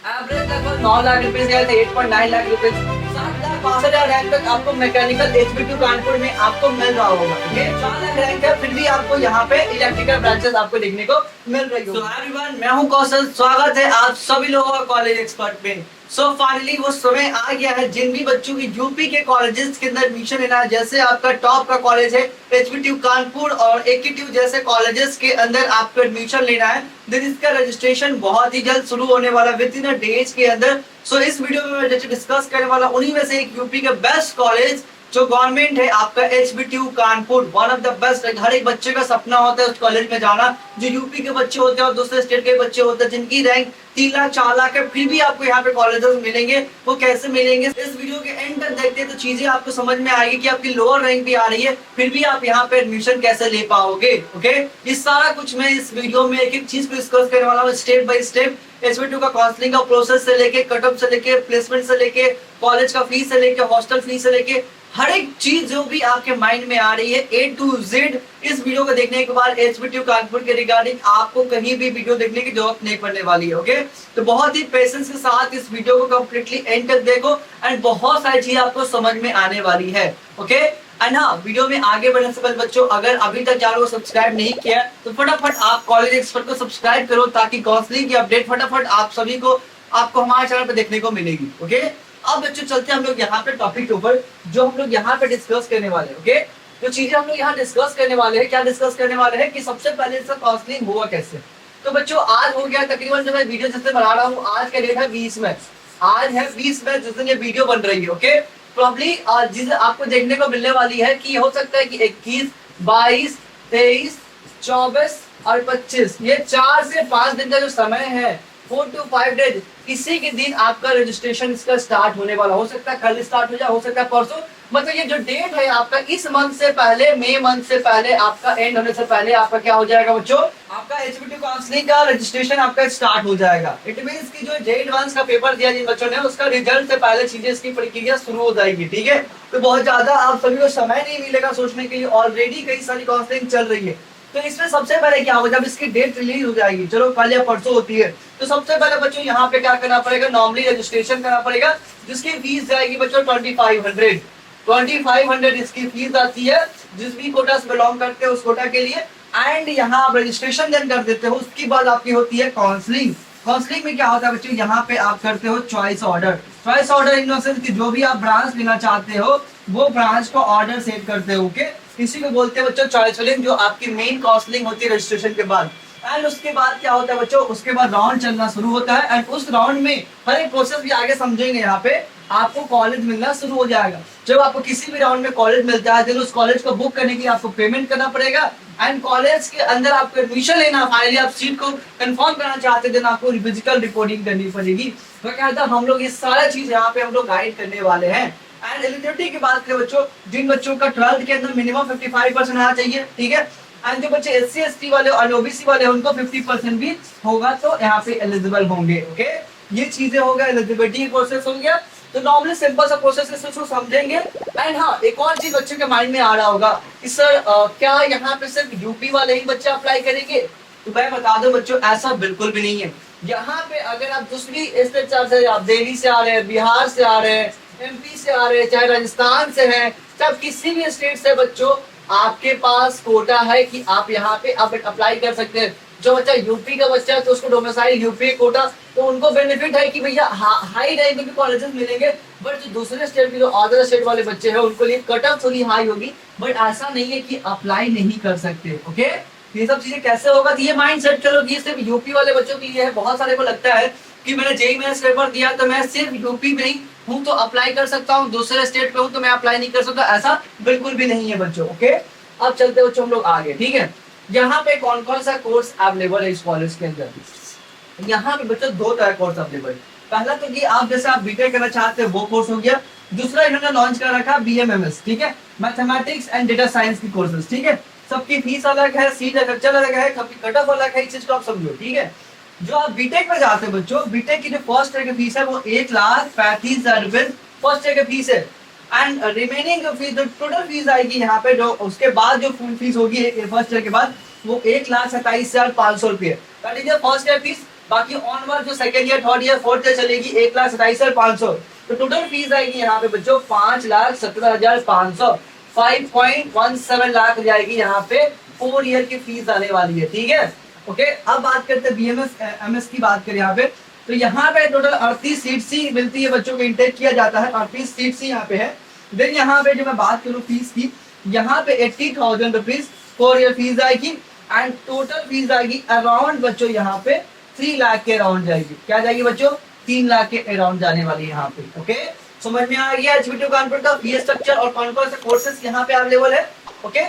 Average लगभग 9 लाख रुपए से 8.9 लाख रुपए 7,62,000 रैंक तक आपको मैकेनिकल HBT कानपुर में आपको मिल रहा होगा। ये 4 लाख रैंक है, फिर भी आपको यहाँ पे इलेक्ट्रिकल ब्रांचेस आपको देखने को मिल रही है। So everyone, मैं हूँ कौशल, स्वागत है आप सभी लोगों का कॉलेज एक्सपर्ट में। सो फाइनली वो समय आ गया है जिन भी बच्चों की यूपी के कॉलेजेस के अंदर एडमिशन लेना है, जैसे आपका टॉप का कॉलेज है HBT कानपुर और AKTU जैसे कॉलेजेस के अंदर आपको एडमिशन लेना है, देन इसका रजिस्ट्रेशन बहुत ही जल्द शुरू होने वाला विद इन डेज के अंदर। सो इस वीडियो में मैं डिस्कस करने वाला उन्हीं में से एक यूपी का बेस्ट कॉलेज जो गवर्नमेंट है आपका HBTU Kanpur, one of the best. हर एक बच्चे का सपना होता है उस कॉलेज में जाना, जो यूपी के बच्चे होते हैं और दूसरे स्टेट के बच्चे होते हैं जिनकी रैंक 3 लाख 4 लाख है, फिर भी आपको यहाँ पे कॉलेजेस मिलेंगे। वो कैसे मिलेंगे इस वीडियो के एंड तक देखते हैं तो चीजें आपको समझ में आएगी कि आपकी लोअर रैंक भी आ रही है फिर भी आप यहाँ पे एडमिशन कैसे ले पाओगे। ओके, ये सारा कुछ मैं इस वीडियो में एक एक चीज को डिस्कस करने वाला हूँ स्टेप बाय स्टेप। HBTU का काउंसलिंग का प्रोसेस से लेके, कटअप से लेके, प्लेसमेंट से लेके, कॉलेज का फीस से लेके, हॉस्टल फीस से लेके, हर एक चीज जो भी आपके माइंड में आ रही है A to Z इस वीडियो को देखने के बाद HBTU कानपुर के रिगार्डिंग आपको कहीं भी वीडियो देखने की जरूरत नहीं पड़ने वाली है। ओके, तो बहुत ही पेशेंस के साथ इस वीडियो को कंप्लीटली एंड तक देखो एंड बहुत सारी चीज आपको समझ में आने वाली है। ओके, एंड हाँ, वीडियो में आगे बढ़ने से पहले बच्चों अगर अभी तक चैनल को सब्सक्राइब नहीं किया तो फटाफट आप कॉलेज एक्सपर्ट को सब्सक्राइब करो ताकि काउंसलिंग की अपडेट फटाफट आप सभी को आपको हमारे चैनल पर देखने को मिलेगी। ओके, अब बच्चों चलते हैं हम लोग यहाँ पे टॉपिक के ऊपर जो हम लोग यहाँ पे डिस्कस करने वाले हैं। ओके, जो चीजें हम लोग यहाँ डिस्कस करने वाले हैं, क्या डिस्कस करने वाले हैं कि सबसे पहले इसका काउंसलिंग हुआ कैसे। तो बच्चों आज हो गया तकरीबन, जो मैं वीडियो जिससे बना रहा हूँ आज का डेट है 20 में, आज है 20 में जिस दिन ये वीडियो बन रही है। ओके, प्रॉब्ली जिस आपको देखने को मिलने वाली है कि हो सकता है कि 21, 22, 23, 24 और 25 ये 4 से 5 दिन का जो समय है, 4 to 5 डेज, इसी के दिन आपका रजिस्ट्रेशन इसका स्टार्ट होने वाला। हो सकता है कल स्टार्ट हो जाए, हो सकता है परसों, मतलब ये जो डेट है आपका इस मंथ से पहले, मई मंथ से पहले, आपका एंड होने से पहले आपका क्या हो जाएगा बच्चों, आपका HBTU काउंसलिंग का रजिस्ट्रेशन आपका स्टार्ट हो जाएगा। इट मींस की जो JEE का पेपर दिया जिन बच्चों ने उसका रिजल्ट से पहले चीजें इसकी प्रक्रिया शुरू हो जाएगी। ठीक है, तो बहुत ज्यादा आप सभी को समय नहीं मिलेगा सोचने के लिए, ऑलरेडी कई सारी काउंसलिंग चल रही है। तो इसमें सबसे पहले क्या होगा, जब इसकी डेट रिलीज हो जाएगी, चलो कल या परसों होती है, तो सबसे पहले बच्चों यहाँ पे क्या करना पड़ेगा, नॉर्मली रजिस्ट्रेशन करना पड़ेगा जिसकी फीस जाएगी बच्चों 2500 इसकी फीस आती है जिस भी कोटा से बिलोंग करते हैं उस कोटा के लिए। एंड यहाँ आप रजिस्ट्रेशन देन कर देते हो, उसके बाद आपकी होती है काउंसलिंग। काउंसलिंग में क्या होता है बच्चों, यहाँ पे आप करते हो choice order. Choice order in the sense कि जो भी आप ब्रांच लेना चाहते हो वो ब्रांच को ऑर्डर सेट करते हो। ओके, इसी को बोलते हैं बच्चों चॉइस फिलिंग, जो आपकी मेन काउंसलिंग होती है रजिस्ट्रेशन के बाद। एंड उसके बाद क्या होता है बच्चों, उसके बाद राउंड चलना शुरू होता है एंड उस राउंड में हर एक प्रोसेस भी आगे समझेंगे। यहाँ पे आपको कॉलेज मिलना शुरू हो जाएगा। जब आपको किसी भी राउंड में कॉलेज मिलता है तो उस कॉलेज को बुक करने के लिए आपको पेमेंट करना पड़ेगा एंड कॉलेज के अंदर आपको एडमिशन लेना, फाइनली आप सीट को कंफर्म करना चाहते हैं, आपको फिजिकल रिपोर्टिंग करनी पड़ेगी। तो क्या था, हम लोग ये सारा चीज यहाँ पे हम लोग गाइड करने वाले हैं। एंड एलिजिबिलिटी की बात करें बच्चों, जिन बच्चों का 12th के अंदर मिनिमम 55% आना चाहिए, ठीक है, एंड जो बच्चे SC ST वाले और OBC वाले उनको 50% भी होगा तो यहाँ पे एलिजिबल होंगे। ओके, ये चीजें हो गया, एलिजिबिलिटी प्रोसेस हो गया। तो नॉर्मली सिंपल सा प्रोसेस है, इसको समझेंगे। एंड हाँ, एक और चीज बच्चों के माइंड में आ रहा होगा कि सर क्या यहाँ पे सिर्फ यूपी वाले ही बच्चे अप्लाई करेंगे, तो मैं बता दूं बच्चों ऐसा बिल्कुल भी नहीं है। यहाँ पे अगर आप दूसरी स्टेट से, आप दिल्ली से आ रहे हैं, बिहार से आ रहे हैं, MP से आ रहे हैं, चाहे राजस्थान से हैं, चाहे किसी भी स्टेट से बच्चों आपके पास कोटा है कि आप यहाँ पे अप्लाई कर सकते हैं। जो बच्चा यूपी का बच्चा है तो उसको डोमिसाइल यूपी कोटा, तो उनको बेनिफिट है कि भैया हाई रैंक के कॉलेजेस मिलेंगे। बट जो दूसरे स्टेट के, जो अदर स्टेट वाले बच्चे हैं उनको लिए कट ऑफ थोड़ी हाई होगी, बट ऐसा नहीं है कि अप्लाई नहीं कर सकते। ओके, ये सब चीजें कैसे होगा, तो ये माइंड सेट करो कि सिर्फ यूपी वाले बच्चों के लिए है। बहुत सारे को लगता है कि मैंने JEE मेंस पेपर दिया तो मैं सिर्फ यूपी में नहीं हूँ तो अप्लाई कर सकता हूँ, दूसरे स्टेट पे हूँ तो मैं अप्लाई नहीं कर सकता, ऐसा बिल्कुल भी नहीं है बच्चों। ओके, अब चलते बच्चों हम लोग आगे। ठीक है, यहाँ पे कौन कौन सा कोर्स अवेलेबल है इस कॉलेज के अंदर। यहाँ पे बच्चों 2 तरह कोर्स अवेलेबल। पहला तो कि आप जैसे आप बीटेक करना चाहते हैं वो कोर्स हो गया, दूसरा इन्होंने लॉन्च कर रखा BMMS, ठीक है, मैथमेटिक्स एंड डेटा साइंस की कोर्सेज। ठीक है, सबकी फीस अलग है, सीट स्ट्रक्चर अलग है, कट ऑफ अलग है, इस चीज को आप समझो। ठीक है, जो आप बीटेक में जाते हैं बच्चों, बीटेक की जो फर्स्ट ईयर की फीस है वो 1,35,000 रुपए फर्स्ट ईयर की फीस है। एंड रिमेनिंग जो फीस, जो टोटल फीस आएगी यहाँ पे, जो उसके बाद जो फुल फीस होगी फर्स्ट ईयर के बाद, वो 1,27,500 रुपये। That is first year fees. बाकी ऑनवर्ड जो second year, third year, fourth year चलेगी 1,27,500। तो टोटल फीस आएगी यहाँ पे बच्चों 5,17,500, 5.17 लाख जाएगी यहाँ पे 4 ईयर की फीस आने वाली है, ठीक है। ओके, अब बात करते हैं बीएमएस एमएस की बात करें यहाँ पे, तो यहाँ पे टोटल 38 सीट्स ही मिलती है बच्चों को, इंटेक किया जाता है, 38 सीट्स ही यहाँ पे है। देन यहाँ पे जो मैं बात करूँ फीस की, यहाँ पे 80,000 रुपीज 4 ईयर फीस आएगी एंड टोटल फीस आएगी अराउंड बच्चों यहाँ पे 3 लाख के अराउंड जाएगी। क्या जाएगी बच्चों? 3 लाख के अराउंड जाने वाली है यहाँ पे। ओके, समझ में आ गया एचबीटी कानपुर का फीस स्ट्रक्चर और कौन कौन से कोर्सेज यहाँ पे अवेलेबल है। ओके,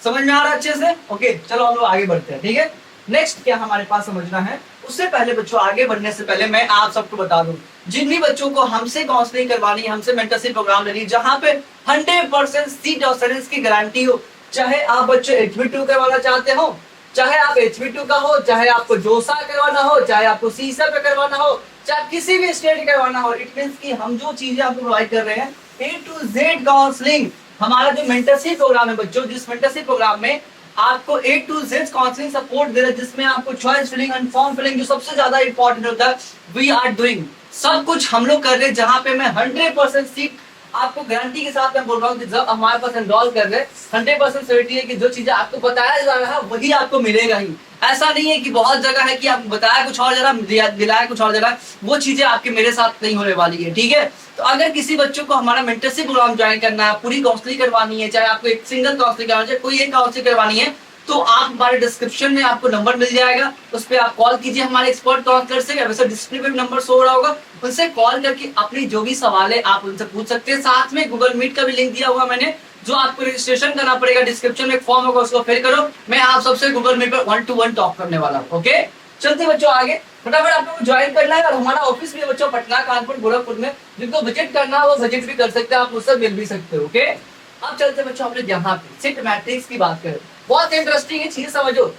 समझ में आ रहा है अच्छे से? ओके, चलो हम लोग आगे बढ़ते हैं, ठीक है। नेक्स्ट क्या हमारे पास समझना है, उससे पहले बच्चों आगे बढ़ने से पहले मैं आप सबको बता दूं, जिन भी बच्चों को हमसे काउंसलिंग करवानी है, हमसे मेंटरशिप प्रोग्राम लेनी है, जहां पे 100% सीट और सर्विस की गारंटी हो, चाहे आप बच्चे HB2 करवाना चाहते हो, चाहे आप HB2 का हो, चाहे आपको जोसा करवाना हो, चाहे आपको सीसा पे करवाना हो, चाहे किसी भी स्टेट करवाना हो, इट मींस कि हम जो चीजें आपको प्रोवाइड कर रहे हैं A to Z काउंसलिंग, हमारा जो मेंटरशिप प्रोग्राम है बच्चों, जिस मेंटरशिप प्रोग्राम में आपको A to Z counselling support दे रहे हैं, जिसमें आपको choice filling and form filling जो सबसे ज्यादा इंपॉर्टेंट होता है, वी आर डूइंग, सब कुछ हम लोग कर रहे हैं, जहां पे मैं 100% सीट आपको गारंटी के साथ मैं बोल रहा हूँ कि जब हमारे पास एनरोल कर रहे हैं 100% सिक्योरिटी है कि जो चीजें आपको बताया जा रहा है वही आपको मिलेगा ही। ऐसा नहीं है कि बहुत जगह है कि आपको बताया कुछ और जगह, दिलाया कुछ और जगह, वो चीजें आपके मेरे साथ नहीं होने वाली है, ठीक है। तो अगर किसी बच्चों को हमारा मेंटरशिप प्रोग्राम ज्वाइन करना है, पूरी काउंसलिंग करवानी है, चाहे आपको एक सिंगल काउंसलिंग करवानी है, कोई एक काउंसलिंग करवानी है, तो आप हमारे डिस्क्रिप्शन में आपको नंबर मिल जाएगा, उस पर आप कॉल कीजिए हमारे एक्सपर्ट काउंसलर से, वैसे डिस्प्ले पे नंबर शो हो रहा होगा, उनसे कॉल करके अपनी जो भी सवाल है आप उनसे पूछ सकते हैं। साथ में गूगल मीट का भी लिंक दिया हुआ मैंने, जो आपको रजिस्ट्रेशन करना पड़ेगा, डिस्क्रिप्शन में एक फॉर्म होगा, उसको फिल करो, मैं आप सबसे गूगल मीट पर 1-to-1 टॉक करने वाला हूँ। ओके, चलते बच्चों आगे, फटाफट आप लोग ज्वाइन करना है। और हमारा ऑफिस भी है बच्चों पटना, कानपुर, गोरखपुर में, जिनको विजिट करना है वो विजिट भी कर सकते हैं, आप मुझसे मिल भी सकते हो। ओके, अब चलते बच्चों हम लोग यहाँ पे सिट मैट्रिक्स की बात करें, बहुत इंटरेस्टिंग है चीज, समझो,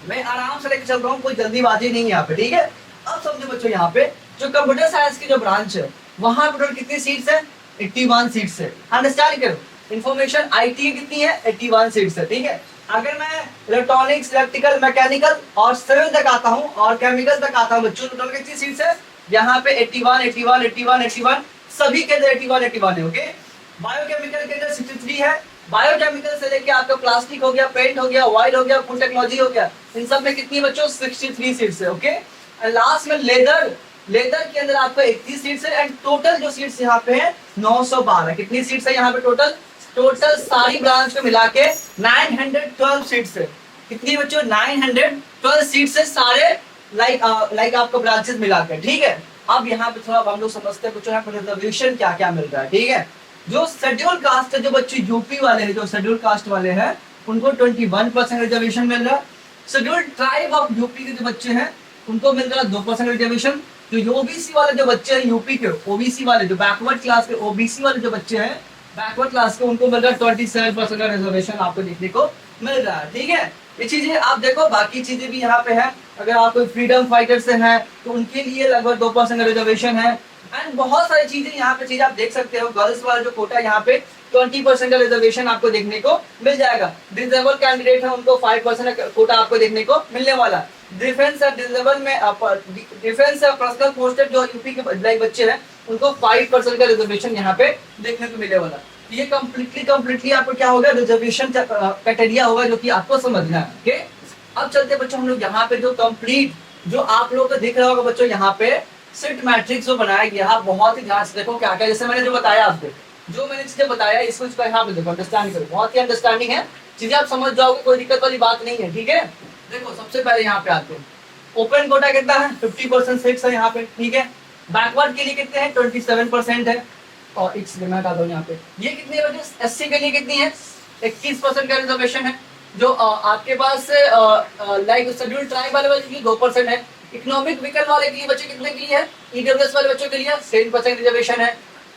मैं आराम से लेकर चल रहा हूँ, कोई जल्दीबाजी नहीं है यहाँ पे, ठीक है। अब समझो बच्चों, यहाँ पे जो कंप्यूटर साइंस की जो ब्रांच है, वहां पर टोटल कितनी सीट्स है? 81 सीट्स है। अंडरस्टैंड करो, इंफॉर्मेशन आईटी कितनी है? 81 सीट्स है, ठीक है। अगर मैं इलेक्ट्रॉनिक्स, इलेक्ट्रिकल, मैकेनिकल और सिविल तक आता हूँ और केमिकल तक आता हूँ बच्चों, टोटल कितनी सीट्स है? यहाँ पे 81 सभी के अंदर 81 है। ओके, बायोकेमिकल के अंदर 63 है, बायोकेमिकल से लेके आपका प्लास्टिक हो गया, पेंट हो गया, ऑयल हो गया, फूड टेक्नोलॉजी हो गया, इन सब में कितनी बच्चों? 63 सीट्स है। ओके, लास्ट में लेदर के अंदर आपका 31 सीट्स है एंड टोटल जो सीट्स यहाँ पे है 912। कितनी सीट्स है यहाँ पे टोटल सारी ब्रांच को मिला के 912 सीट्स है। कितनी बच्चों? 912 सीट्स है सारे लाइक आपको ब्रांचेस मिला के, ठीक है। अब यहाँ पे थोड़ा हम लोग समझते हैं बच्चों, यहाँ पे रिजर्वेशन क्या क्या मिल रहा है, ठीक है। जो शेड्यूल कास्ट है, जो बच्चे यूपी वाले हैं, जो शेड्यूल कास्ट वाले हैं, उनको 21% रिजर्वेशन मिल रहा है। शेड्यूल ट्राइब ऑफ यूपी के जो बच्चे हैं उनको मिल रहा है 2% रिजर्वेशन। जो ओबीसी वाले जो बच्चे हैं यूपी के, ओबीसी वाले जो बैकवर्ड क्लास के, ओबीसी वाले जो बच्चे हैं बैकवर्ड क्लास के, उनको मिल रहा है 27% का रिजर्वेशन आपको देखने को मिल रहा है, ठीक है। ये चीजें आप देखो, बाकी चीजें भी यहाँ पे है। अगर आप कोई फ्रीडम फाइटर से हैं तो उनके लिए लगभग 2% का रिजर्वेशन है एंड बहुत सारी चीजें यहाँ पे आप देख सकते हो। गर्ल्स वाला जो कोटा यहाँ पे 20% का रिजर्वेशन आपको देखने को मिल जाएगा। डिसेबल कैंडिडेट है उनको 5% का कोटा आपको देखने को मिलने वाला। डिफेंस और डिसेबल में डिफेंस और पर्सनल पोस्टेड जो यूपी के बच्चे हैं उनको 5% का रिजर्वेशन यहाँ पे देखने को मिलने वाला। ये कम्प्लीटली आपको क्या होगा? रिजर्वेशन क्राइटेरिया होगा, जो कि आपको समझना है। ओके, अब चलते बच्चों हम लोग यहाँ पे जो कंप्लीट जो आप लोगों को दिख रहा होगा बच्चों, यहाँ पे सिट मैट्रिक्स जो बनाया गया, बहुत ही ध्यान से देखो क्या क्या, जैसे मैंने जो बताया आपको, जो मैंने चीजें बताया इसको यहाँ पे देखो, अंडरस्टैंड करो, बहुत ही अंडरस्टैंडिंग है, चीजें आप समझ जाओगे, कोई दिक्कत वाली बात नहीं है, ठीक है। देखो सबसे पहले यहाँ पे आते हैं, ओपन कोटा कितना है? 50% सीट्स है यहाँ पे, ठीक है। बैकवर्ड के लिए कितने हैं? 27% है। और एक सेकंड हटा दो यहाँ पे, ये कितनी है? एससी के लिए कितनी है? 21% का रिजर्वेशन है। जो आपके पास लाइक शेड्यूल ट्राइब वाले बच्चे के लिए 2% है। इकोनॉमिक विकल्प वाले के लिए बच्चे कितने के लिए है? ईडब्ल्यूएस वाले बच्चों के लिए 7% रिजर्वेशन है।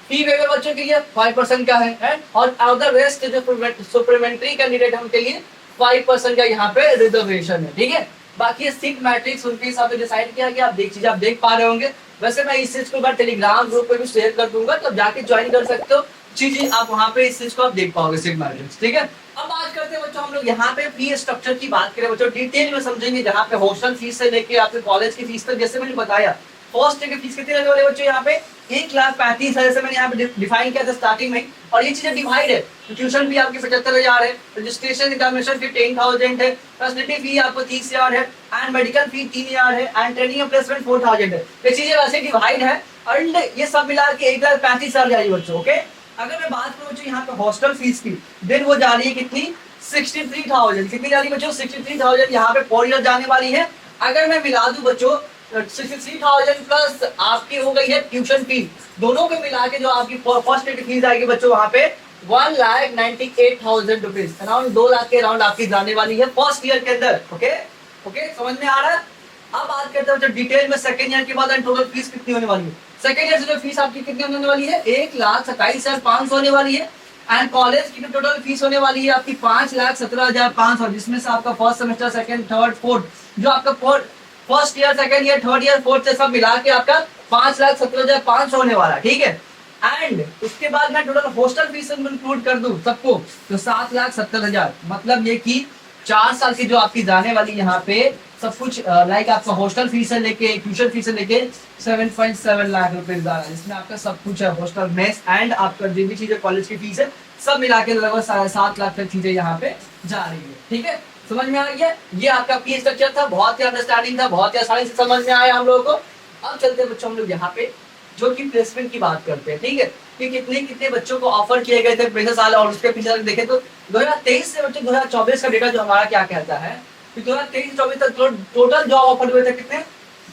फी वेवर बच्चों के लिए 5% का है और अदर रेस्ट जो सप्लीमेंट्री कैंडिडेट है उनके लिए 5% का यहाँ पे रिजर्वेशन है, ठीक है। बाकी सीट मैट्रिक्स उनके हिसाब से डिसाइड किया गया, आप देख पा रहे होंगे। वैसे मैं इस चीज को टेलीग्राम ग्रुप पे भी शेयर कर दूंगा, तो जाके ज्वाइन कर सकते हो। चीजें आप वहां पे इस चीज को आप देख पाओगे सिग्मा एंट्रेंस, ठीक है। अब बात करते हैं बच्चों हम लोग यहाँ पे फी स्ट्रक्चर की बात करें बच्चों, डिटेल में समझेंगे, जहाँ पे हॉस्टल फीस से लेके आपके कॉलेज की फीस तक, जैसे मैंने बताया फर्स्ट ईयर की फीस कितनी रहने वाले बच्चों यहाँ पे 1,35,000 से मैंने यहाँ पे डिफाइन किया था स्टार्टिंग में। और ये चीजें डिवाइड है, ट्यूशन फी आपकी 75,000 है, रजिस्ट्रेशन एग्जामिनेशन फी 10,000 है, फैसिलिटी फी आपको 30,000 है, एंड मेडिकल फी 3,000 है, एंड ट्रेनिंग और प्लेसमेंट 4,000 है। ये चीजें वैसे डिवाइड है एंड ये सब मिला के 1,35,000 जा रही है बच्चों, ओके। अगर मैं बात करूँ बच्चों यहाँ पे हॉस्टल फीस की, देन वो जा रही है कितनी 63,000, कितनी जा रही है बच्चों 63,000 यहाँ पे 4 ईयर जाने वाली है। अगर मैं मिला दूं बच्चों 63,000 प्लस आपकी हो गई है ट्यूशन फी, दोनों को मिला के जो आपकी फर्स्ट ईयर की फीस आएगी बच्चों वहां पे 1,98,000 रुपीज, अराउंड 2 लाख के अराउंड आपकी जाने वाली है फर्स्ट ईयर के अंदर, ओके ओके, समझ में आ रहा है। अब बात करते हैं डिटेल में सेकंड ईयर के बाद टोटल फीस कितनी होने वाली है। सेकंड ईयर से फीस आपकी कितनी होने वाली है 1,27,500 होने वाली है, एंड कॉलेज की टोटल फीस होने वाली है आपकी 5,17,500, जिसमें से आपका first semester second third fourth जो आपका first year second year third year fourth से सब मिला के आपका 5,17,500 होने वाला है, ठीक है। एंड उसके बाद मैं टोटल हॉस्टल फीस इंक्लूड कर दूं सबको तो 7,70,000, मतलब ये कि 4 साल की जो आपकी जाने वाली यहाँ पे सब कुछ लाइक आपका हॉस्टल फीस से लेके ट्यूशन फीस से लेके 7.7 लाख रुपए जा रहा है, जिसमें आपका सब कुछ है, हॉस्टल मेस एंड आपका जो भी चीजें कॉलेज की फीस है सब मिला के लगभग 7.5 लाख तक चीजें यहाँ पे जा रही है, ठीक है। समझ में आ गया, ये आपका फी स्ट्रक्चर था, बहुत ही अंडरस्टैंडिंग था, बहुत ही आसानी से समझ में आया हम लोगों को। अब चलते हैं बच्चों हम लोग यहाँ पे जो कि प्लेसमेंट की बात करते हैं, ठीक है, कि कितने कितने बच्चों को ऑफर किए गए थे पिछले साल, और उसके पीछे देखें तो 2023 से बच्चों 2024 का डेटा जो हमारा क्या कहता है कि 2023-24 तक टोटल जॉब ऑफर हुए थे कितने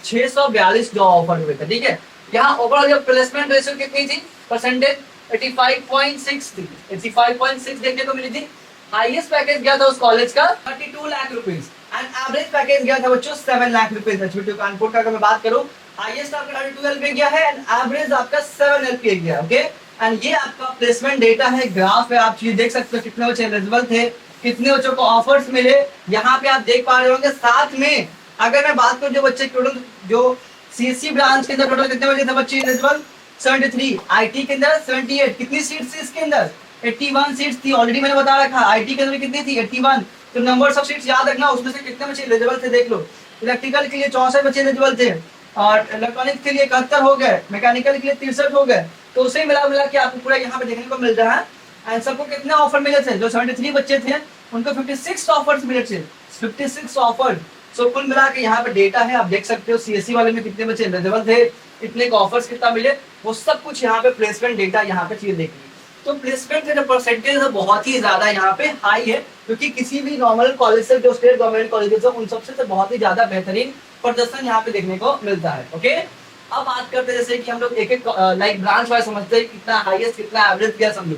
642 जॉब ऑफर हुए थे, ठीक है। यहाँ ओवरऑल जो प्लेसमेंट रेशियो कितनी थी परसेंटेज 85.6 थी, 85.6 देखने को मिली थी। हाईएस्ट पैकेज गया था उस कॉलेज का 32 lakh rupees and average package गया था बच्चों 7 लाख रुपीज। एचबीटी कानपुर का अगर मैं बात करूं हाईएस्ट आपका 32 एलपीए गया है एंड एवरेज आपका 7 एलपीए गया, ओके। एंड ये आपका प्लेसमेंट डेटा है, ग्राफ है, आप चीज देख सकते हो कितने बच्चे एलिजिबल थे, कितने बच्चों को ऑफर्स मिले, यहाँ पे आप देख पा रहे होंगे। साथ में अगर मैं बात करूं जो बच्चे टोटल जो सीएससी ब्रांच के अंदर टोटल कितने बच्चे थे बच्चे एलिजिबल 73, आईटी के अंदर 78, कितनी सीट्स थी इसके अंदर 81 सीट्स थी, ऑलरेडी मैंने बता रखा। आईटी के अंदर कितनी थी 81, तो नंबर ऑफ सीट्स याद रखना, उसमें से कितने बच्चे एलिजिबल थे देख लो। इलेक्ट्रिकल के लिए 64 बच्चे एलिजिबल थे और इलेक्ट्रॉनिक्स के लिए 71 हो गए, मैकेनिकल के लिए 63 हो गए, तो उसे मिला मिला के आपको पूरा यहाँ पे देखने को मिल रहा है। एंड सबको कितने ऑफर मिले थे, जो 73 बच्चे थे उनको 56 ऑफर्स मिले थे, 56 ऑफर। सो कुल मिला के यहाँ पे डेटा है, आप देख सकते हो सीएससी वाले में कितने बच्चे एलिजिबल थे, इतने को ऑफर्स कितना मिले, वो सब कुछ यहाँ पे प्लेसमेंट डेटा यहाँ पे चीज देखिए। तो प्लेसमेंट का जो परसेंटेज है बहुत ही ज्यादा यहाँ पे हाई है, क्योंकि किसी भी नॉर्मल कॉलेज से जो स्टेट गवर्नमेंट कॉलेजेस है उन सबसे तो बहुत ही ज्यादा बेहतरीन प्रदर्शन यहाँ पे देखने को मिलता है, ओके। अब बात करते हैं जैसे कि हम लोग एक एक लाइक ब्रांच वाइज समझते हैं कितना हाईएस्ट कितना एवरेज क्या समझो।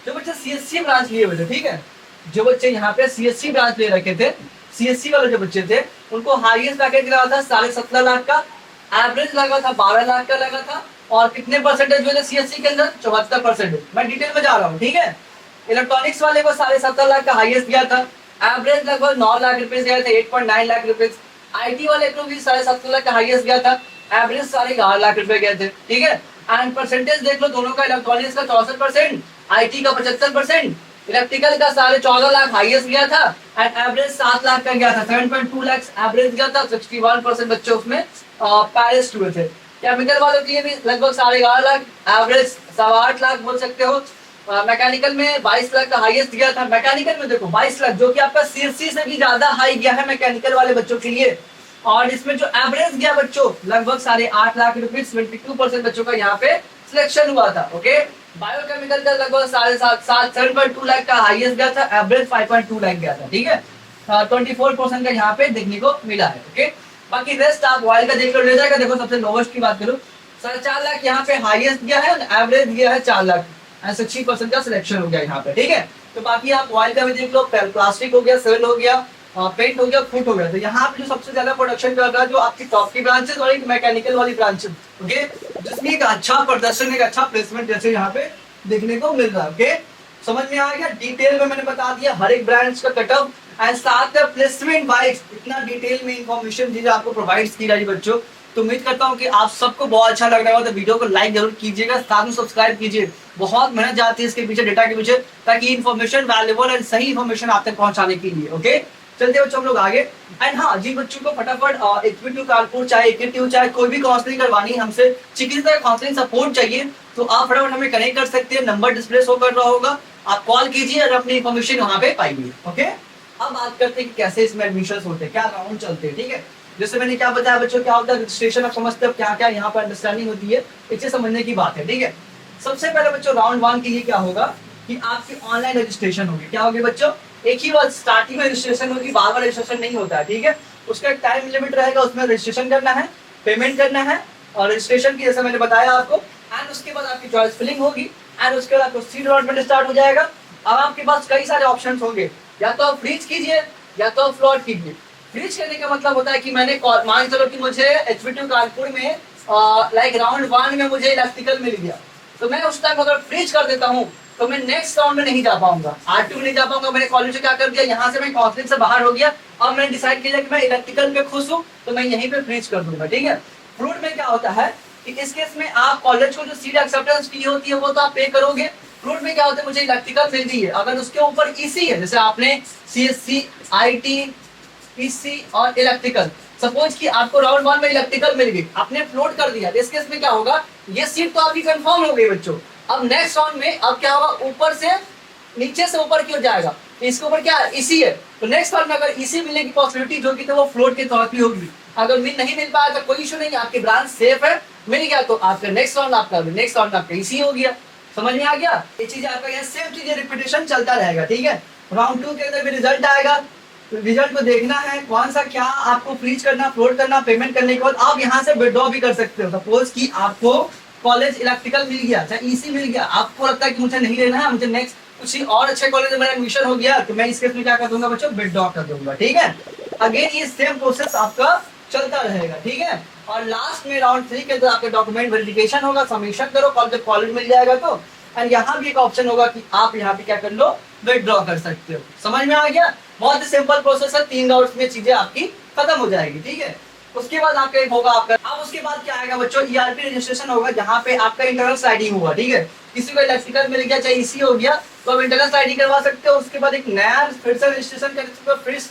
जो बच्चे सीएससी ब्रांच लिए हुए थे, ठीक है, जो बच्चे यहाँ पे सीएससी ब्रांच ले रखे थे, सीएससी वाले जो बच्चे थे उनको हाईएस्ट पैकेज लगा था 17.5 लाख का, एवरेज लगा था 12 लाख का लगा था, और कितने परसेंटेज हुए थे सीएससी के अंदर 74%। मैं डिटेल में जा रहा हूँ, ठीक है। इलेक्ट्रॉनिक्स वाले को 17.5 लाख का हाईएस्ट गया था, एवरेज लगभग 9 लाख रुपए गया था, 8.9 लाख रुपए। आईटी वाले को भी 17.5 लाख का हाईएस्ट गया था, एवरेज 8.5 लाख रुपए गए थे, ठीक है। एंड परसेंटेज देख लो दोनों का, इलेक्ट्रॉनिक्स का 64%, आईटी का 75%, इलेक्ट्रिकल का 14.5 लाख हाईएस्ट गया था एंड एवरेज 7 लाख का गया था, 7.2 लाख एवरेज गया था, 61% बच्चे उसमें पैरिस्ट हुए थे। केमिकल वालों के लिए भी लगभग 11.5 लाख, एवरेज 8.25 लाख बोल सकते हो। मैकेनिकल में 22 लाख का हाईएस्ट गया था, मैकेनिकल में देखो 22 लाख जो कि आपका सीएससी से भी ज्यादा हाई गया है मैकेनिकल वाले बच्चों के लिए। और इसमें जो एवरेज गया बच्चों लगभग 8.5 लाख रुपीज, 22% बच्चों का यहाँ पे सिलेक्शन हुआ था, ओके। बायोकेमिकल का लगभग 7.2 लाख का हाईएस्ट गया था, एवरेज 5.2 लाख गया था, ठीक है। 24% का यहाँ पे देखने को मिला है, ओके। बाकी रेस्ट आप ऑयल का देख लो, लेजर का देखो, सबसे लोवेस्ट की बात करूं 4.5 लाख यहाँ पे हाईएस्ट गया है, एवरेज गया है 4 लाख, 60% का सिलेक्शन हो गया यहाँ पे, ठीक है। तो बाकी आप ऑयल का भी देख लो, प्लास्टिक हो गया, सिविल हो गया, पेंट हो गया, फूड हो गया। तो यहाँ पे जो सबसे ज्यादा प्रोडक्शन कर रहा है जो आपकी टॉप की ब्रांचेस और एक मैकेनिकल वाली ब्रांचेस, ओके, जिसमें एक अच्छा प्रदर्शन एक अच्छा प्लेसमेंट जैसे यहाँ पे देखने को मिल रहा है, ओके। समझ में आ गया, डिटेल में मैंने बता दिया हर एक ब्रांच का कट एंड साथ में प्लेसमेंट वाइज इतना डिटेल में इंफॉर्मेशन चीजें आपको प्रोवाइड की जा रही बच्चों, तो उम्मीद करता हूँ कि आप सबको बहुत अच्छा लग रहा होगा। तो वीडियो को लाइक जरूर कीजिएगा, साथ में सब्सक्राइब कीजिए। बहुत मेहनत जाती है इसके पीछे, डेटा के पीछे, ताकि इन्फॉर्मेशन वैल्यूएबल एंड सही इन्फॉर्मेशन आप तक पहुंचाने के लिए। ओके, चलते बच्चों हम लोग आगे। एंड हाँ, जिन बच्चों को फटाफट एचपीट्यू कानपुर चाहे एकेट्यू चाहे कोई भी काउंसलिंग करवानी है हमसे, चिकित्सा काउंसलिंग सपोर्ट चाहिए, तो आप फटाफट हमें कनेक्ट कर सकते हैं। नंबर डिस्प्ले शो कर रहा होगा, आप कॉल कीजिए और अपनी इन्फॉर्मेशन वहां पे पाइए। ओके, अब बात करते हैं कि कैसे इसमें एडमिशन होते हैं, क्या राउंड चलते हैं। ठीक है, जैसे मैंने क्या बताया बच्चों, क्या होता है रजिस्ट्रेशन, आप समझते हो क्या क्या यहाँ पर अंडरस्टैंडिंग होती है, इसे समझने की बात है। ठीक है, सबसे पहले बच्चों राउंड 1 के लिए क्या होगा कि आपकी ऑनलाइन रजिस्ट्रेशन होगी। क्या होगी बच्चों, एक ही बार स्टार्टिंग में रजिस्ट्रेशन होगी, बार बार रजिस्ट्रेशन नहीं होता है। ठीक है, उसका एक टाइम लिमिट रहेगा, उसमें रजिस्ट्रेशन करना है, पेमेंट करना है, और रजिस्ट्रेशन की जैसे मैंने बताया आपको। एंड उसके बाद आपकी चॉइस फिलिंग होगी, एंड उसके बाद आपको सीट अलॉटमेंट स्टार्ट हो जाएगा। अब आपके पास कई सारे ऑप्शन होंगे, या तो आप फ्रीज कीजिए या तो आप फ्लॉट कीजिए। फ्रीज करने का मतलब होता है कि मैंने मान चलो कि मुझे एचपीट्यू कानपुर में लाइक राउंड 1 में मुझे इलेक्ट्रिकल मिल गया, तो मैं उस टाइम अगर फ्रीज कर देता हूँ तो मैं नेक्स्ट राउंड में नहीं जा पाऊंगा, R2 में नहीं जा पाऊंगा। मैंने कॉलेज से क्या कर दिया, यहाँ से मैं काउंसलिंग से बाहर हो गया, अब मैंने डिसाइड किया कि मैं इलेक्ट्रिकल में खुश हूँ, तो मैं यहीं पे फ्रीज कर दूंगा। ठीक है, फ्रूट में क्या होता है कि इस केस में आप कॉलेज को जो सीट एक्सेप्टेंस फी होती है वो तो आप पे करोगे। फ्रूट में क्या होता है, मुझे इलेक्ट्रिकल मिल गई है, अगर उसके ऊपर ईसी है, जैसे आपने CSC, IT, PC और इलेक्ट्रिकल, सपोज कि आपको राउंड 1 में इलेक्ट्रिकल मिल गई, आपने फ्लोट कर दिया, इस केस में क्या होगा, ये सीट तो आपकी कंफर्म हो गई बच्चों। अब नेक्स्ट राउंड में अब क्या होगा, ऊपर से नीचे से ऊपर क्यों जाएगा, इसके ऊपर क्या इसी है, तो नेक्स्ट राउंड में अगर इसी मिलने की पॉसिबिलिटी होगी तो वो फ्लोट के तौर पर होगी। अगर नहीं मिल पाया तो कोई इशू नहीं, आपकी ब्रांच सेफ है, मिल गया तो आपका नेक्स्ट राउंड आपका इसी हो गया। समझ में आ गया, ये चीज आपका यहाँ सेम चीज रिपीटेशन चलता रहेगा। ठीक है, राउंड 2 के अंदर भी रिजल्ट आएगा, रिजल्ट को देखना है कौन सा क्या आपको फ्रीज करना, फ्लोट करना, पेमेंट करने के बाद आप यहाँ से विड्रॉ भी कर सकते हो। सपोज कि आपको कॉलेज इलेक्ट्रिकल मिल गया, चाहे ईसी मिल गया, आपको लगता है कि मुझे नहीं लेना है, मुझे नेक्स्ट किसी और अच्छे कॉलेज में मेरा एडमिशन हो गया, तो मैं इस केस में क्या कर दूंगा बच्चों, विड्रॉ कर दूंगा। ठीक है, अगेन ये सेम प्रोसेस आपका चलता रहेगा। ठीक है, और लास्ट में राउंड 3 के अंदर आपका डॉक्यूमेंट वेरिफिकेशन होगा, सबमिशन करो, कॉलेज मिल जाएगा तो, एंड यहाँ भी एक ऑप्शन होगा कि आप यहाँ पे क्या कर लो, विड्रॉ कर सकते हो। समझ में आ गया, बहुत ही सिंपल प्रोसेस है, 3 राउंड्स में चीजें आपकी खत्म हो जाएगी। ठीक है, उसके बाद आपका एक होगा आपका, अब उसके बाद क्या आएगा बच्चों, ERP रजिस्ट्रेशन होगा, जहाँ पे आपका इंटरनल स्लाइडिंग होगा। ठीक है, किसी को इलेक्ट्रिकल मिल गया चाहे इसी हो गया, तो आप इंटरनल स्लाइडिंग करवा सकते हो। उसके बाद एक नया फिर से रजिस्ट्रेशन कर सकते हो, फ्रेश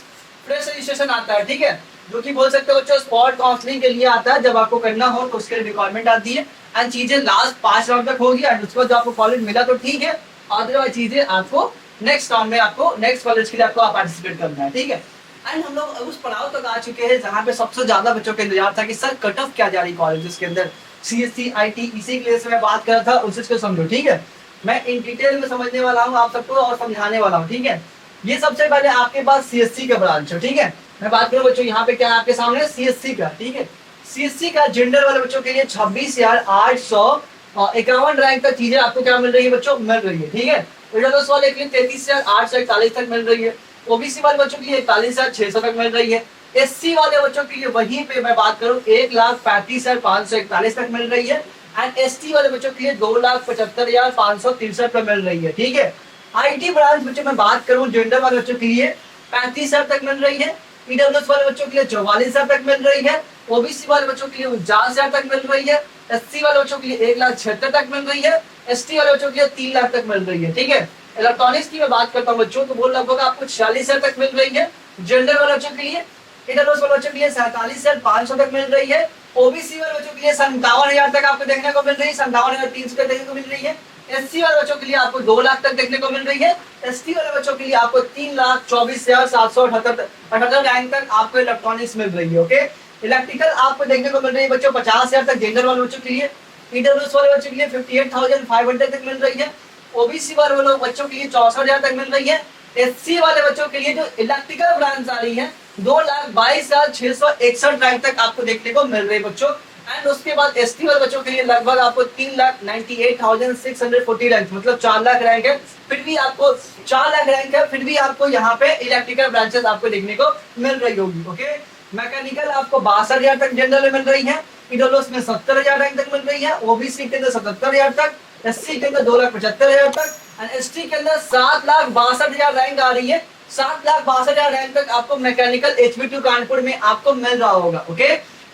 रजिस्ट्रेशन आता है। ठीक है, जो कि बोल सकते हो बच्चों स्पॉट काउंसलिंग के लिए आता है, जब आपको करना हो तो उसके लिए रिक्वायरमेंट आती है, एंड चीजें लास्ट 5 राउंड तक होगी, एंड उसके बाद आपको कॉलेज मिला तो ठीक है, अदरवाइज चीजें आपको नेक्स्ट राउंड में आपको नेक्स्ट कॉलेज के लिए आपको पार्टिसिपेट करना है। ठीक है, एंड हम लोग उस पड़ाव तक आ चुके हैं जहाँ पे सबसे ज्यादा बच्चों का इंतजार था कि सर कट ऑफ क्या जा रही कॉलेज के अंदर, CSC, IT, इसी के लिए मैं बात कर रहा था, उसी को समझो। ठीक है, मैं इन डिटेल में समझने वाला हूँ आप सबको और समझाने वाला हूँ। ठीक है, ये सबसे पहले आपके पास CSC का ब्रांच है। ठीक है, मैं बात करूँ बच्चों यहाँ पे क्या है आपके सामने, CSC का। ठीक है, CSC का जेंडर वाले बच्चों के लिए 26,851 रैंक तक चीजें आपको क्या मिल रही है बच्चों, मिल रही है। ठीक है, ईडब्ल्यूएस वाले के लिए 33,841 तक मिल रही है, OBC वाले बच्चों के लिए 41,600 तक मिल रही है, SC वाले बच्चों के लिए वहीं पे मैं बात करूँ 1,35,541 तक मिल रही है, एंड ST वाले बच्चों के लिए 2,75,563 पे मिल रही है। ठीक है, IT ब्रांच बच्चों मैं बात करूँ जेंडर वाले बच्चों के लिए 35,000 तक मिल रही है, EWS वाले बच्चों के लिए 44,000 तक मिल रही है, OBC वाले बच्चों के लिए 49,000 तक मिल रही है, SC वाले बच्चों के लिए 1,76,000 तक मिल रही है, ST वाले बच्चों के लिए 3,00,000 तक मिल रही है। ठीक है, इलेक्ट्रॉनिक्स की मैं बात करता हूँ बच्चों, तो वो लगभग आपको 46,000 तक मिल रही है जेंडर वाले बच्चों के लिए, EWS वाले बच्चों के लिए 47,500 तक मिल रही है, OBC वाले बच्चों के लिए 57,000 तक आपको देखने को मिल रही है, 57,300 तक देखने को मिल रही है, SC वाले बच्चों के लिए आपको 2,00,000 तक देखने को मिल रही है, ST वाले बच्चों के लिए आपको 3,24,778 रैंक तक आपको इलेक्ट्रॉनिक्स मिल रही है। ओके, इलेक्ट्रिकल आपको देखने को मिल रही है बच्चों 50,000 तक जेंडर वाले बच्चों के लिए, EWS वाले बच्चों के लिए 58,500 तक मिल रही है, OBC वाले बच्चों के लिए 64,000 तक मिल रही है, SC वाले बच्चों के लिए जो इलेक्ट्रिकल ब्रांच आ रही है 2,22,661 रैंक तक आपको देखने को मिल रही है बच्चों, एंड उसके बाद ST वाले बच्चों के लिए लगभग आपको 3,98,640 रैंक, मतलब 4,00,000 रैंक है, फिर भी आपको 4,00,000 रैंक है, फिर भी आपको यहाँ पे इलेक्ट्रिकल ब्रांचेस आपको देखने को मिल रही होगी। ओके, मैकेनिकल आपको 62,000 तक जनरल में मिल रही है, EWS में 70,000 रैंक तक मिल रही है, OBC के अंदर 77,000 तक, SC के अंदर 2,75,000 तक, एंड ST के अंदर 7,62,000 रैंक आ रही है। 7,62,000 रैंक तक आपको मैकेनिकल HBT कानपुर में आपको मिल रहा होगा। ओके,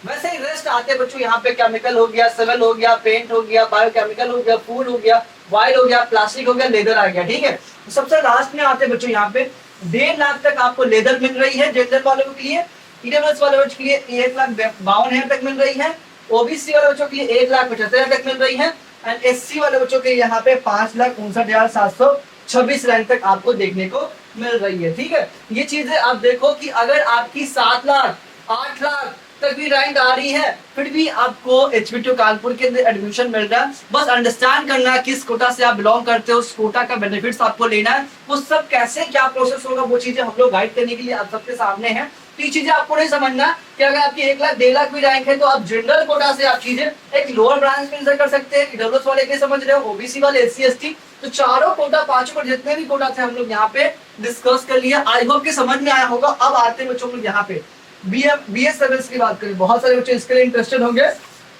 वैसे ही रेस्ट आते हैं बच्चों यहाँ पे केमिकल हो गया, सिविल हो गया, पेंट हो गया, बायोकेमिकल हो गया, फूड हो गया, वाइल हो गया, प्लास्टिक हो गया, लेदर आ गया। ठीक है, सबसे लास्ट में आते हैं बच्चों यहाँ पे 1.5 लाख तक आपको लेदर मिल रही है जनरल वालों के लिए, ईडब्ल्यूएस वाले बच्चों के लिए 1,52,000 तक मिल रही है, ओबीसी वाले बच्चों के लिए 1,75,000 तक मिल रही है, एंड एससी वाले बच्चों के यहाँ पे 5,59,726 रैंक तक आपको देखने को मिल रही है। ठीक है, ये चीजें आप देखो कि अगर आपकी 7 लाख 8 लाख तक भी रैंक आ रही है, फिर भी आपको HBTU कानपुर के अंदर एडमिशन मिल रहा है। बस अंडरस्टैंड करना है किस कोटा से आप बिलोंग करते हो, उस कोटा का बेनिफिट्स आपको लेना है, वो सब कैसे क्या प्रोसेस होगा वो चीजें हम लोग गाइड करने के लिए आप सबके सामने है। तो ये चीजें आपको नहीं समझना कि अगर आपकी 1 लाख 1.5 लाख भी रैंक है तो आप जनरल कोटा से आप चीजें एक लोअर ब्रांच में इंटर कर सकते हैं। ईडब्ल्यूएस वाले के समझ रहे हो, ओबीसी वाले, SC ST, तो चारों कोटा, पांचों कोटा, जितने भी कोटा थे हम लोग यहाँ पे डिस्कस कर लिया। आई होप कि समझ में आया होगा। अब आते हैं बच्चों लोग यहाँ पे BS सर्विस की बात करें, बहुत सारे बच्चे इसके लिए इंटरेस्टेड होंगे।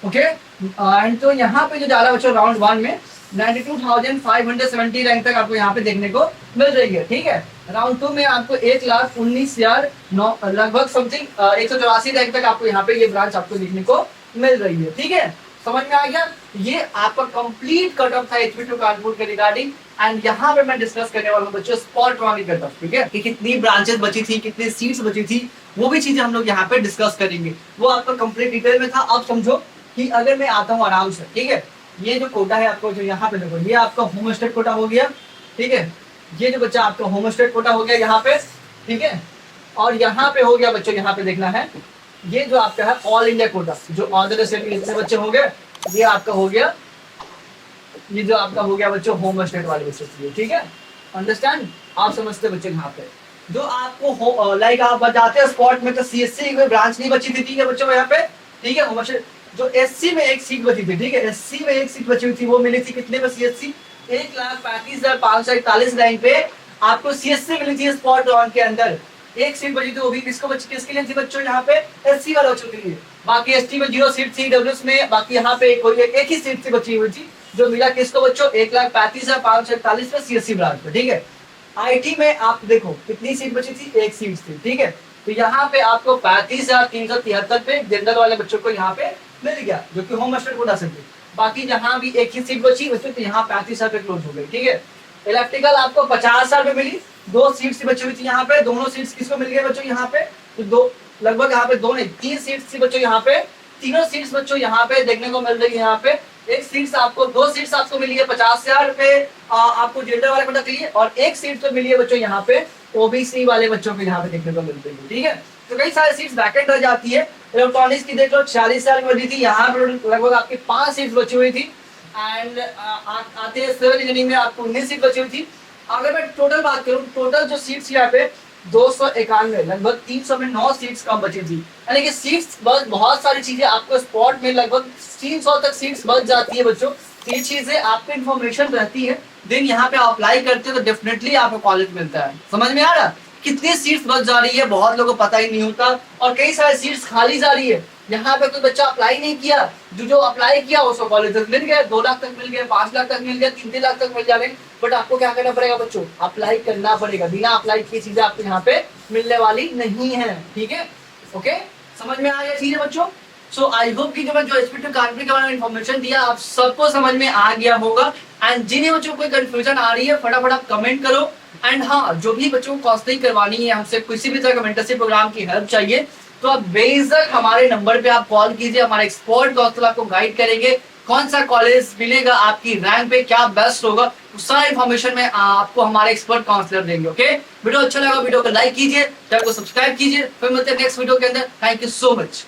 ओके, एंड तो यहाँ पे जो जा रहा है बच्चों राउंड 1 में 92,570 रैंक तक आपको यहाँ पे देखने को मिल रही है। ठीक है, राउंड 2 में आपको 1,19,000 लगभग समथिंग 184 रैंक तक आपको यहाँ पे ये ब्रांच आपको देखने को मिल रही है। ठीक है, समझ में आ गया। ये आपका कंप्लीट कट ऑफ था HBTU कानपुर के रिगार्डिंग, एंड यहाँ पे मैं डिस्कस करने वाला हूँ बच्चों स्पॉट वाली कट ऑफ। ठीक है, कि कितनी ब्रांचेस बची थी, कितनी सीट्स बची थी, वो भी चीजें हम लोग यहाँ पे डिस्कस करेंगे। वो आपका कंप्लीट डिटेल में था। अब समझो कि अगर मैं आता हूँ आराम से, ठीक है, ये जो कोटा है आपको जो यहाँ पे देखो, ये आपका होम स्टेट कोटा हो गया। ठीक है, ये जो बच्चा आपका होम स्टेट कोटा हो गया यहाँ पे। ठीक है, और यहाँ पे हो गया बच्चों, यहाँ पे देखना है ये जो आपका है ऑल इंडिया कोटा, जो ऑल स्टेट के जितने बच्चे हो गए, ये आपका हो गया, ये जो आपका हो गया बच्चों होम स्टेट वाले बच्चे के लिए। ठीक है, अंडरस्टैंड, आप समझते बच्चे यहाँ पे जो आपको लाइक आप जाते हैं स्पॉट में तो CSC की कोई ब्रांच नहीं बची थी। ठीक है बच्चों यहाँ पे, ठीक है, होम स्टेट जो SC में एक सीट बची थी, ठीक है, SC में एक सीट बची हुई थी, वो मिली थी कितने में CSC 1,35,541 रैंक पे आपको CSC मिली थी स्पॉट राउंड के अंदर। एक सीट बची थी, वो भी किसको बची, किसके लिए थी बच्चों, यहाँ पे SC वाले बच्चों के लिए। बाकी ST में 0 सीट थी, डब्ल्यूएस में बाकी यहाँ पे एक ही सीट थी बची हुई थी, जो मिला किसको बच्चों 1,35,541 में CSC ब्रांच पे। ठीक है, IT में आप देखो कितनी सीट बची थी, एक सीट थी। ठीक है, तो यहाँ पे आपको 35,373 पे जनरल वाले बच्चों को यहाँ पे मिल गया, जो कि होम स्टेट कोटा से थी। बाकी जहाँ भी एक ही सीट बची उसमें तो यहाँ 35,000 पे क्लोज हो गई। ठीक है, इलेक्ट्रिकल आपको 50,000 पे मिली, 2 सीट्स बची हुई थी यहाँ पे, दोनों सीट्स किसको मिल गए बच्चों यहाँ पे, तो दो लगभग यहाँ पे 2 नहीं 3 सीट्स थी बच्चों यहाँ पे, तीनों सीट्स बच्चों यहाँ पे देखने को मिल रही है। यहाँ पे एक सीट्स आपको 2 सीट्स आपको मिली है 50,000 पे आपको जनरल वाले कोटा के लिए, और एक सीट तो मिली है बच्चों यहाँ पे OBC वाले बच्चों को यहाँ पे देखने को मिल रही है। ठीक है, तो कई सारी सीट्स वैकेंट रह जाती है। इलेक्ट्रॉनिक्स की देख लो 46,000 की बची थी, यहाँ पे लगभग आपकी 5 सीट्स बची हुई थी, एंड आते हैं सिविल इंजीनियरिंग में आपको 19 सीट बची हुई थी। अगर मैं टोटल बात करूँ, टोटल जो सीट्स यहाँ पे 291, लगभग 300 में 9 सीट्स कम बची थी, यानी कि सीट्स बस बहुत सारी चीजें आपको स्पॉट में लगभग 300 तक सीट्स बच जाती है बच्चों। ये चीजें आपको इन्फॉर्मेशन रहती है, देन यहाँ पे अप्लाई करते हो तो डेफिनेटली आपको कॉलेज मिलता है। समझ में आ रहा कितनी सीट्स बच जा रही है, बहुत लोगों को पता ही नहीं होता, और कई सारी सीट्स खाली जा रही है। यहाँ पे कोई बच्चा अप्लाई नहीं किया, जो अप्लाई किया उसको कॉलेज तक मिल गया, 2 लाख तक मिल गया, 5 लाख तक मिल गया, 3 लाख तक मिल जाएंगे। बट आपको क्या करना पड़ेगा बच्चों, अप्लाई करना पड़ेगा। बिना अप्लाई किए चीजें आपको यहाँ पे मिलने वाली नहीं है। ठीक है, ओके, समझ में आ गया चीजें बच्चों। सो आई होप कि जो मैं जो HBTU कानपुर के बारे में इन्फॉर्मेशन दिया आप सबको समझ में आ गया होगा। एंड जिन्हें बच्चों को कोई कंफ्यूजन आ रही है फटाफट आप कमेंट करो। एंड हाँ, जो भी बच्चों को काउंसलिंग करवानी है, हमसे किसी भी तरह का मेंटरशिप प्रोग्राम की हेल्प चाहिए, तो आप बेशक हमारे नंबर पे आप कॉल कीजिए, हमारे एक्सपर्ट काउंसलर आपको गाइड करेंगे कौन सा कॉलेज मिलेगा, आपकी रैंक पे क्या बेस्ट होगा, सारा इन्फॉर्मेशन में आपको हमारे एक्सपर्ट काउंसलर देंगे। ओके, वीडियो अच्छा लगा वीडियो को लाइक कीजिए, चैनल को सब्सक्राइब कीजिए, फिर मिलते हैं नेक्स्ट वीडियो के अंदर। Thank you so much.